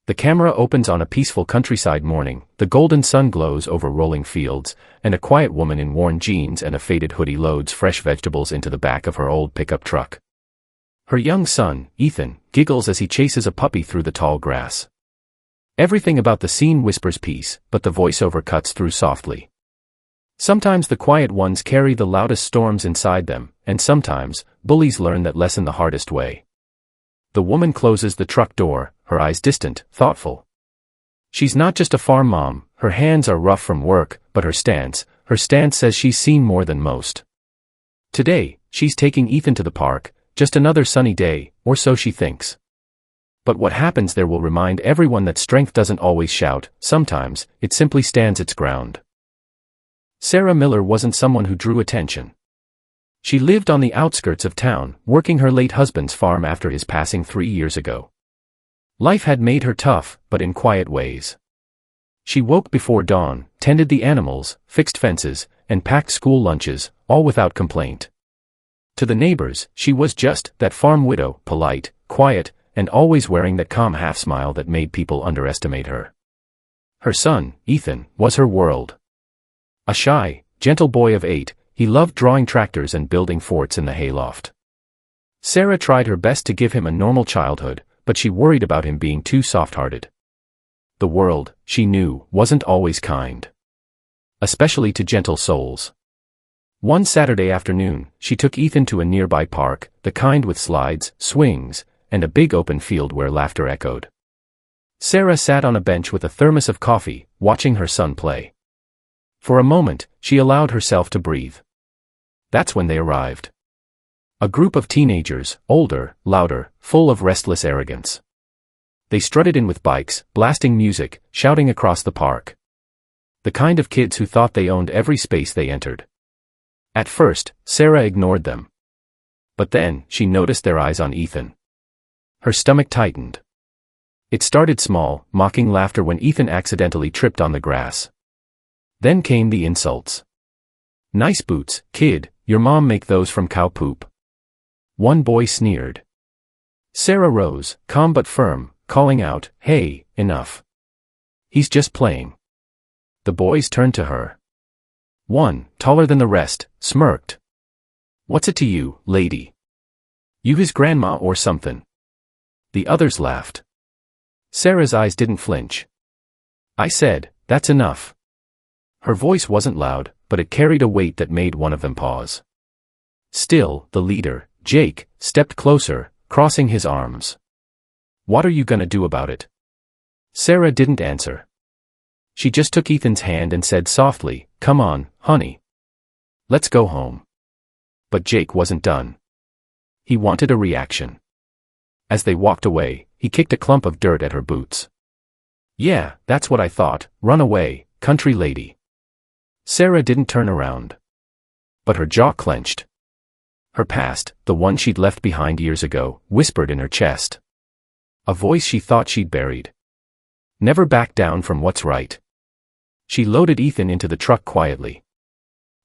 The camera opens on a peaceful countryside morning, the golden sun glows over rolling fields, and a quiet woman in worn jeans and a faded hoodie loads fresh vegetables into the back of her old pickup truck. Her young son, Ethan, giggles as he chases a puppy through the tall grass. Everything about the scene whispers peace, but the voiceover cuts through softly. Sometimes the quiet ones carry the loudest storms inside them, and sometimes, bullies learn that lesson the hardest way. The woman closes the truck door, her eyes distant, thoughtful. She's not just a farm mom, her hands are rough from work, but her stance says she's seen more than most. Today, she's taking Ethan to the park, just another sunny day, or so she thinks. But what happens there will remind everyone that strength doesn't always shout, sometimes, it simply stands its ground. Sarah Miller wasn't someone who drew attention. She lived on the outskirts of town, working her late husband's farm after his passing 3 years ago. Life had made her tough, but in quiet ways. She woke before dawn, tended the animals, fixed fences, and packed school lunches, all without complaint. To the neighbors, she was just that farm widow, polite, quiet, and always wearing that calm half-smile that made people underestimate her. Her son, Ethan, was her world. A shy, gentle boy of 8, he loved drawing tractors and building forts in the hayloft. Sarah tried her best to give him a normal childhood, but she worried about him being too soft-hearted. The world, she knew, wasn't always kind. Especially to gentle souls. One Saturday afternoon, she took Ethan to a nearby park, the kind with slides, swings, and a big open field where laughter echoed. Sarah sat on a bench with a thermos of coffee, watching her son play. For a moment, she allowed herself to breathe. That's when they arrived. A group of teenagers, older, louder, full of restless arrogance. They strutted in with bikes, blasting music, shouting across the park. The kind of kids who thought they owned every space they entered. At first, Sarah ignored them. But then, she noticed their eyes on Ethan. Her stomach tightened. It started small, mocking laughter when Ethan accidentally tripped on the grass. Then came the insults. "Nice boots, kid, your mom make those from cow poop." One boy sneered. Sarah rose, calm but firm, calling out, "Hey, enough. He's just playing." The boys turned to her. One, taller than the rest, smirked. "What's it to you, lady? You his grandma or something?" The others laughed. Sarah's eyes didn't flinch. "I said, that's enough." Her voice wasn't loud, but it carried a weight that made one of them pause. Still, the leader, Jake, stepped closer, crossing his arms. "What are you gonna do about it?" Sarah didn't answer. She just took Ethan's hand and said softly, "Come on, honey. Let's go home." But Jake wasn't done. He wanted a reaction. As they walked away, he kicked a clump of dirt at her boots. "Yeah, that's what I thought, run away, country lady." Sarah didn't turn around. But her jaw clenched. Her past, the one she'd left behind years ago, whispered in her chest. A voice she thought she'd buried. Never back down from what's right. She loaded Ethan into the truck quietly.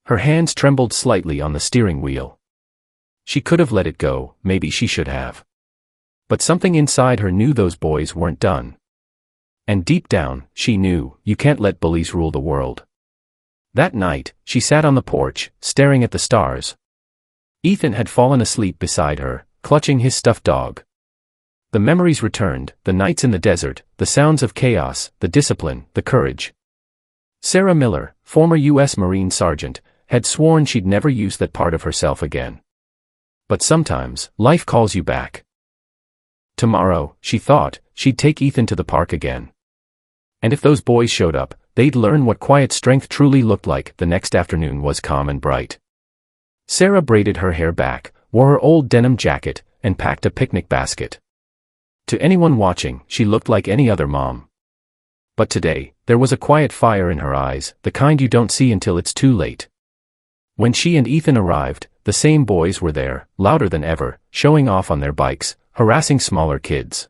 Her hands trembled slightly on the steering wheel. She could have let it go, maybe she should have. But something inside her knew those boys weren't done. And deep down, she knew, you can't let bullies rule the world. That night, she sat on the porch, staring at the stars. Ethan had fallen asleep beside her, clutching his stuffed dog. The memories returned, the nights in the desert, the sounds of chaos, the discipline, the courage. Sarah Miller, former U.S. Marine sergeant, had sworn she'd never use that part of herself again. But sometimes, life calls you back. Tomorrow, she thought, she'd take Ethan to the park again. And if those boys showed up, they'd learn what quiet strength truly looked like. The next afternoon was calm and bright. Sarah braided her hair back, wore her old denim jacket, and packed a picnic basket. To anyone watching, she looked like any other mom. But today, there was a quiet fire in her eyes, the kind you don't see until it's too late. When she and Ethan arrived, the same boys were there, louder than ever, showing off on their bikes, harassing smaller kids.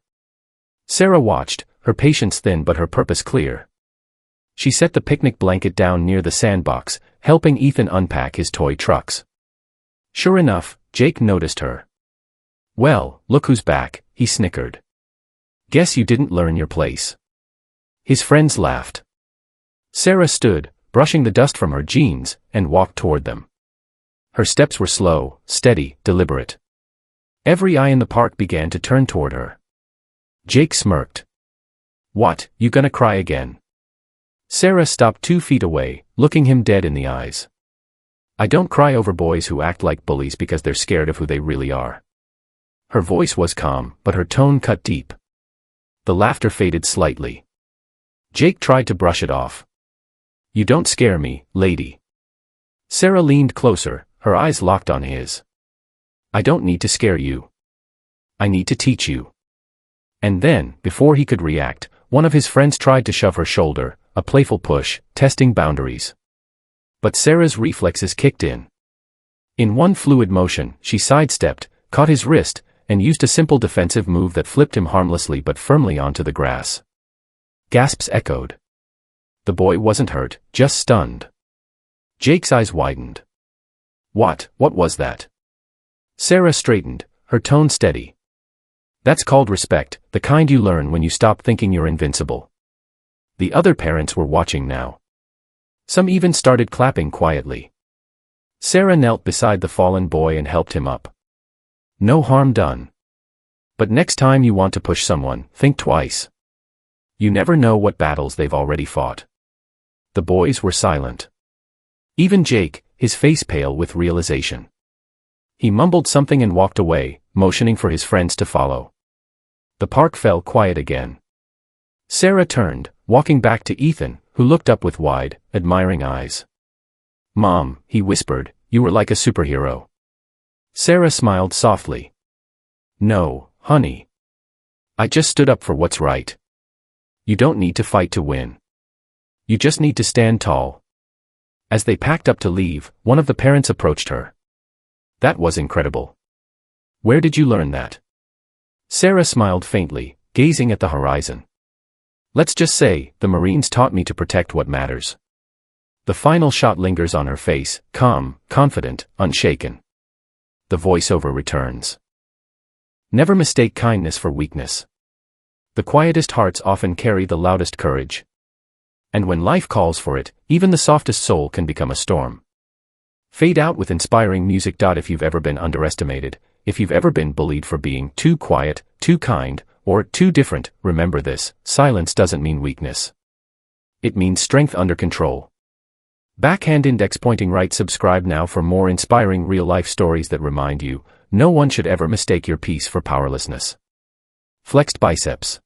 Sarah watched, her patience thin but her purpose clear. She set the picnic blanket down near the sandbox, helping Ethan unpack his toy trucks. Sure enough, Jake noticed her. "Well, look who's back," he snickered. Guess you didn't learn your place. His friends laughed. Sarah stood, brushing the dust from her jeans, and walked toward them. Her steps were slow, steady, deliberate. Every eye in the park began to turn toward her. Jake smirked. "What, you gonna cry again?" Sarah stopped 2 feet away, looking him dead in the eyes. "I don't cry over boys who act like bullies because they're scared of who they really are." Her voice was calm, but her tone cut deep. The laughter faded slightly. Jake tried to brush it off. "You don't scare me, lady." Sarah leaned closer, her eyes locked on his. "I don't need to scare you. I need to teach you." And then, before he could react, one of his friends tried to shove her shoulder, a playful push, testing boundaries. But Sarah's reflexes kicked in. In one fluid motion, she sidestepped, caught his wrist, and used a simple defensive move that flipped him harmlessly but firmly onto the grass. Gasps echoed. The boy wasn't hurt, just stunned. Jake's eyes widened. What was that?" Sarah straightened, her tone steady. "That's called respect, the kind you learn when you stop thinking you're invincible." The other parents were watching now. Some even started clapping quietly. Sarah knelt beside the fallen boy and helped him up. "No harm done. But next time you want to push someone, think twice. You never know what battles they've already fought." The boys were silent. Even Jake, his face pale with realization. He mumbled something and walked away, motioning for his friends to follow. The park fell quiet again. Sarah turned, walking back to Ethan, who looked up with wide, admiring eyes. "Mom," he whispered, "you were like a superhero." Sarah smiled softly. "No, honey. I just stood up for what's right. You don't need to fight to win. You just need to stand tall." As they packed up to leave, one of the parents approached her. "That was incredible. Where did you learn that?" Sarah smiled faintly, gazing at the horizon. "Let's just say, the Marines taught me to protect what matters." The final shot lingers on her face, calm, confident, unshaken. The voiceover returns. Never mistake kindness for weakness. The quietest hearts often carry the loudest courage. And when life calls for it, even the softest soul can become a storm. Fade out with inspiring music. If you've ever been underestimated, if you've ever been bullied for being too quiet, too kind, or too different, remember this: silence doesn't mean weakness. It means strength under control. Backhand index pointing right. Subscribe now for more inspiring real-life stories that remind you, no one should ever mistake your peace for powerlessness. Flexed biceps.